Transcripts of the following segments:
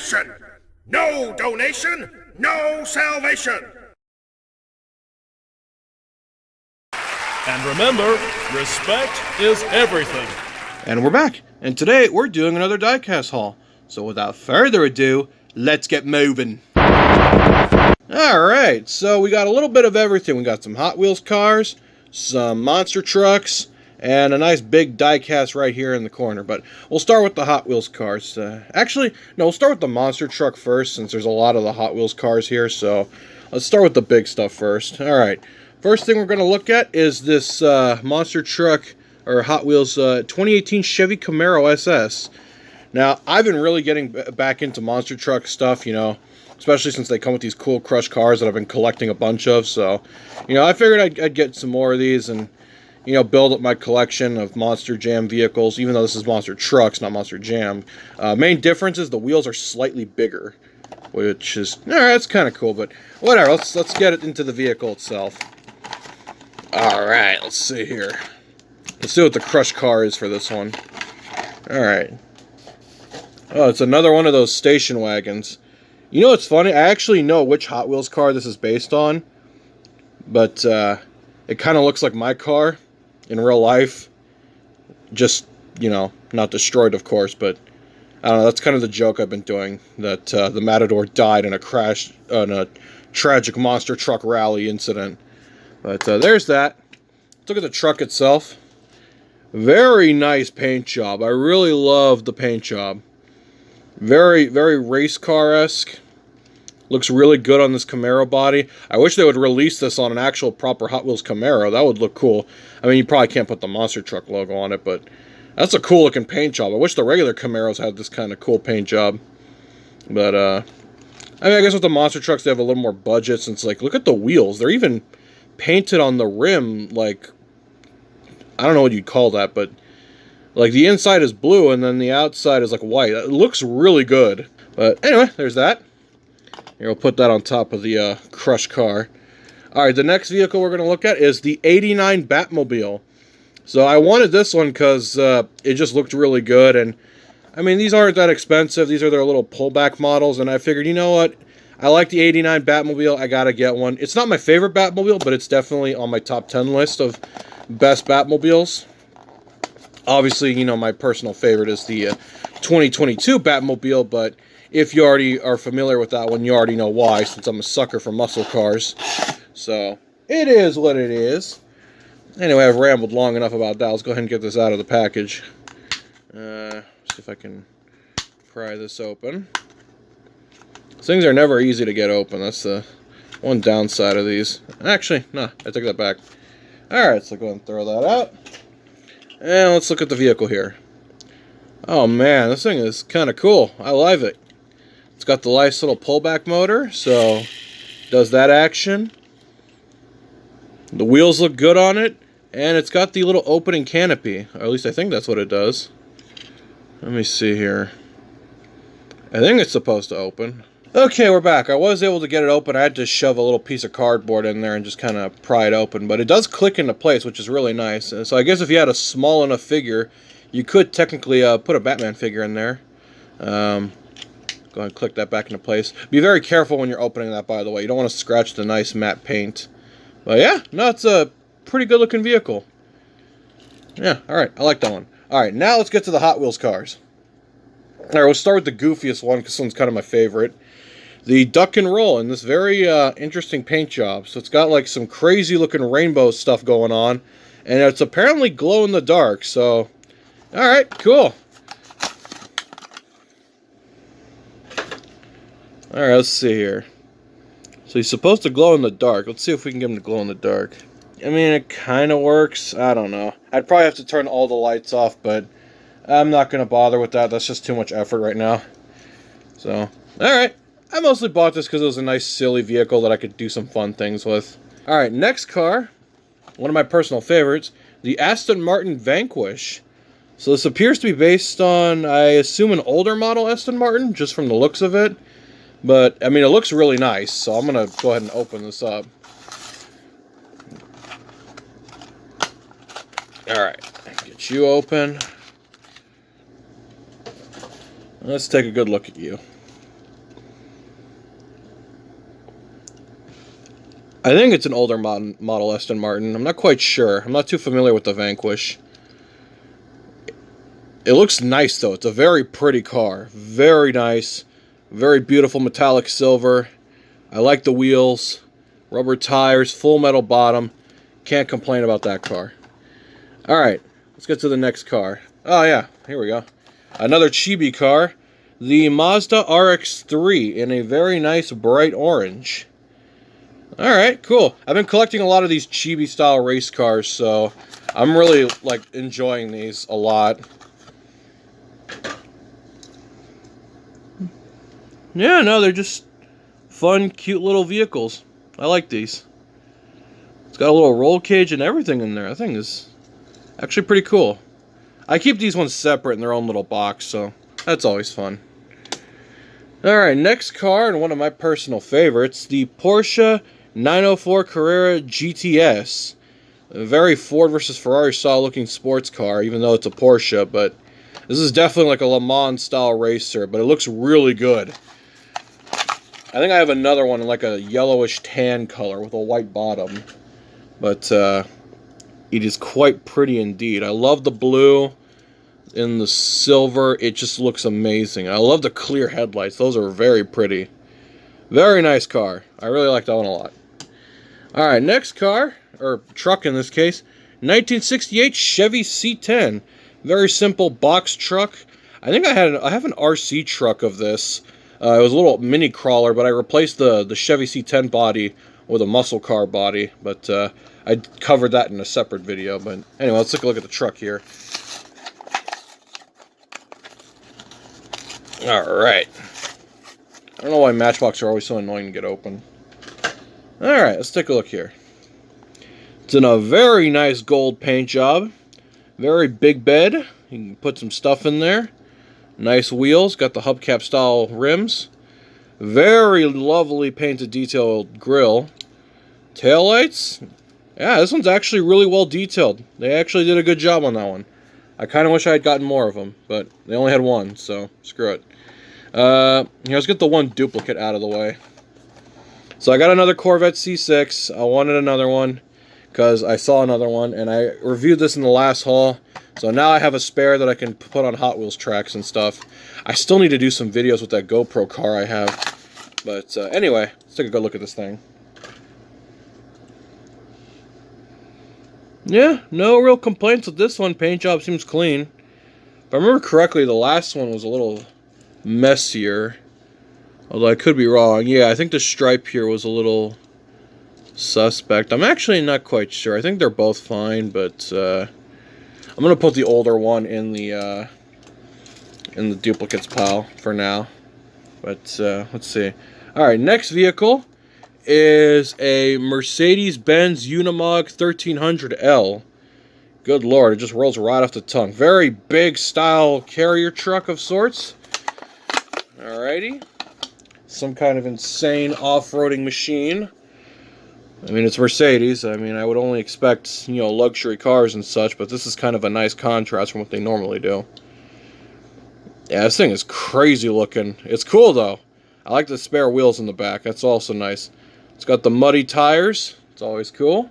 nation. No donation, no salvation. And remember, respect is everything. And we're back, and today we're doing another Diecast haul. So without further ado, let's get moving. Alright, so we got a little bit of everything. We got some Hot Wheels cars, some monster trucks, and a nice big diecast right here in the corner. But we'll start with the Hot Wheels cars. Actually, no, we'll start with the monster truck first, since there's a lot of the Hot Wheels cars here. So let's start with the big stuff first. Alright, first thing we're going to look at is this monster truck, or Hot Wheels 2018 Chevy Camaro SS. Now, I've been really getting back into monster truck stuff, you know, especially since they come with these cool crush cars that I've been collecting a bunch of. So, you know, I figured I'd get some more of these and, you know, build up my collection of Monster Jam vehicles, even though this is monster trucks, not Monster Jam. Main difference is the wheels are slightly bigger, which is, alright, that's kind of cool, but whatever, let's get it into the vehicle itself. Alright, let's see here. Let's see what the crush car is for this one. Alright. Oh, it's another one of those station wagons. You know what's funny? I actually know which Hot Wheels car this is based on. But, it kind of looks like my car in real life. Just, you know, not destroyed, of course, but I don't know, that's kind of the joke I've been doing. That, the Matador died in a crash, in a tragic monster truck rally incident. But, there's that. Let's look at the truck itself. Very nice paint job. I really love the paint job. Very, very race car-esque. Looks really good on this Camaro body. I wish they would release this on an actual proper Hot Wheels Camaro. That would look cool. I mean, you probably can't put the monster truck logo on it, but that's a cool looking paint job. I wish the regular Camaros had this kind of cool paint job. But, I mean, I guess with the monster trucks, they have a little more budget, since, like, look at the wheels. They're even painted on the rim, like, I don't know what you'd call that, but like the inside is blue and then the outside is like white. It looks really good. But anyway, there's that. Here, we'll put that on top of the crush car. Alright, the next vehicle we're going to look at is the 89 Batmobile. So I wanted this one because it just looked really good. And I mean, these aren't that expensive. These are their little pullback models. And I figured, you know what? I like the 89 Batmobile. I gotta get one. It's not my favorite Batmobile, but it's definitely on my top 10 list of best Batmobiles. Obviously, you know, my personal favorite is the 2022 Batmobile, but if you already are familiar with that one, you already know why, since I'm a sucker for muscle cars. So, it is what it is. Anyway, I've rambled long enough about that. Let's go ahead and get this out of the package. See if I can pry this open. Things are never easy to get open. That's the one downside of these. Actually, no, I take that back. Alright, so go ahead and throw that out. And let's look at the vehicle here. Oh man, this thing is kind of cool. I love it. It's got the nice little pullback motor, so does that action. The wheels look good on it, and it's got the little opening canopy. Or at least I think that's what it does. Let me see here. I think it's supposed to open. Okay, we're back. I was able to get it open. I had to shove a little piece of cardboard in there and just kind of pry it open. But it does click into place, which is really nice. So I guess if you had a small enough figure, you could technically put a Batman figure in there. Go ahead and click that back into place. Be very careful when you're opening that, by the way. You don't want to scratch the nice matte paint. But yeah, no, it's a pretty good looking vehicle. Yeah, alright, I like that one. Alright, now let's get to the Hot Wheels cars. Alright, we'll start with the goofiest one, because this one's kind of my favorite. The Duck and Roll in this very interesting paint job. So it's got like some crazy looking rainbow stuff going on. And it's apparently glow in the dark. So, alright, cool. Alright, let's see here. So he's supposed to glow in the dark. Let's see if we can get him to glow in the dark. I mean, it kind of works. I don't know. I'd probably have to turn all the lights off, but I'm not going to bother with that. That's just too much effort right now. So, alright. I mostly bought this because it was a nice, silly vehicle that I could do some fun things with. Alright, next car. One of my personal favorites. The Aston Martin Vanquish. So this appears to be based on, I assume, an older model Aston Martin, just from the looks of it. But, I mean, it looks really nice, so I'm going to go ahead and open this up. Alright, get you open. Let's take a good look at you. I think it's an older model Aston Martin. I'm not quite sure. I'm not too familiar with the Vanquish. It looks nice, though. It's a very pretty car. Very nice. Very beautiful metallic silver. I like the wheels. Rubber tires. Full metal bottom. Can't complain about that car. Alright, let's get to the next car. Oh, yeah. Here we go. Another chibi car. The Mazda RX-3 in a very nice bright orange. Alright, cool. I've been collecting a lot of these chibi-style race cars, so I'm really, like, enjoying these a lot. Yeah, no, they're just fun, cute little vehicles. I like these. It's got a little roll cage and everything in there. That thing is actually pretty cool. I keep these ones separate in their own little box, so that's always fun. Alright, next car, and one of my personal favorites, the Porsche 904 Carrera GTS. A very Ford versus Ferrari style looking sports car, even though it's a Porsche, but this is definitely like a Le Mans style racer, but it looks really good. I think I have another one in like a yellowish tan color with a white bottom, but it is quite pretty indeed. I love the blue and the silver. It just looks amazing. I love the clear headlights. Those are very pretty. Very nice car. I really like that one a lot. Alright, next car, or truck in this case, 1968 Chevy C10. Very simple box truck. I think I have an RC truck of this. It was a little mini crawler, but I replaced the Chevy C10 body with a muscle car body. But I covered that in a separate video. But anyway, let's take a look at the truck here. Alright. I don't know why Matchbox are always so annoying to get open. Alright, let's take a look here. It's in a very nice gold paint job. Very big bed. You can put some stuff in there. Nice wheels. Got the hubcap style rims. Very lovely painted detailed grille. Taillights. Yeah, this one's actually really well detailed. They actually did a good job on that one. I kind of wish I had gotten more of them, but they only had one, so screw it. Here, let's get the one duplicate out of the way. So I got another Corvette C6. I wanted another one because I saw another one, and I reviewed this in the last haul. So now I have a spare that I can put on Hot Wheels tracks and stuff. I still need to do some videos with that GoPro car I have. But anyway, let's take a good look at this thing. Yeah, no real complaints with this one. Paint job seems clean. If I remember correctly, the last one was a little messier. Although I could be wrong. Yeah, I think the stripe here was a little suspect. I'm actually not quite sure. I think they're both fine, but I'm gonna put the older one in the duplicates pile for now. But let's see. All right, next vehicle is a Mercedes-Benz Unimog 1300L. Good lord, it just rolls right off the tongue. Very big style carrier truck of sorts. Alrighty. Some kind of insane off-roading machine. I mean, it's Mercedes. I mean, I would only expect, you know, luxury cars and such, but this is kind of a nice contrast from what they normally do. Yeah, this thing is crazy looking. It's cool, though. I like the spare wheels in the back. That's also nice. It's got the muddy tires. It's always cool.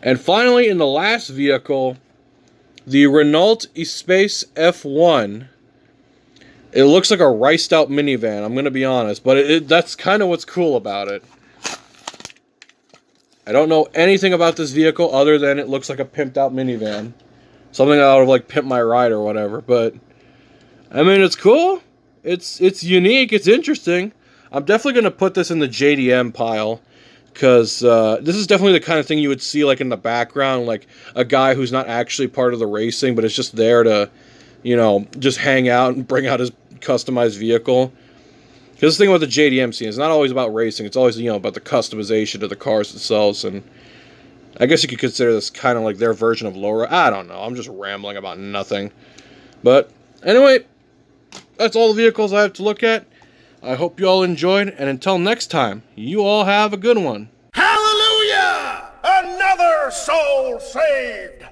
And finally, in the last vehicle, the Renault Espace F1. It looks like a riced-out minivan, I'm going to be honest, but that's kind of what's cool about it. I don't know anything about this vehicle other than it looks like a pimped-out minivan. Something that I would have, like, Pimp My Ride or whatever, but I mean, it's cool. It's unique. It's interesting. I'm definitely going to put this in the JDM pile, because this is definitely the kind of thing you would see, like, in the background, like a guy who's not actually part of the racing, but is just there to, you know, just hang out and bring out his customized vehicle. Because the thing about the JDM scene is not always about racing. It's always, you know, about the customization of the cars themselves. And I guess you could consider this kind of like their version of Laura. I don't know. I'm just rambling about nothing. But anyway, that's all the vehicles I have to look at. I hope you all enjoyed. And until next time, you all have a good one. Hallelujah! Another soul saved!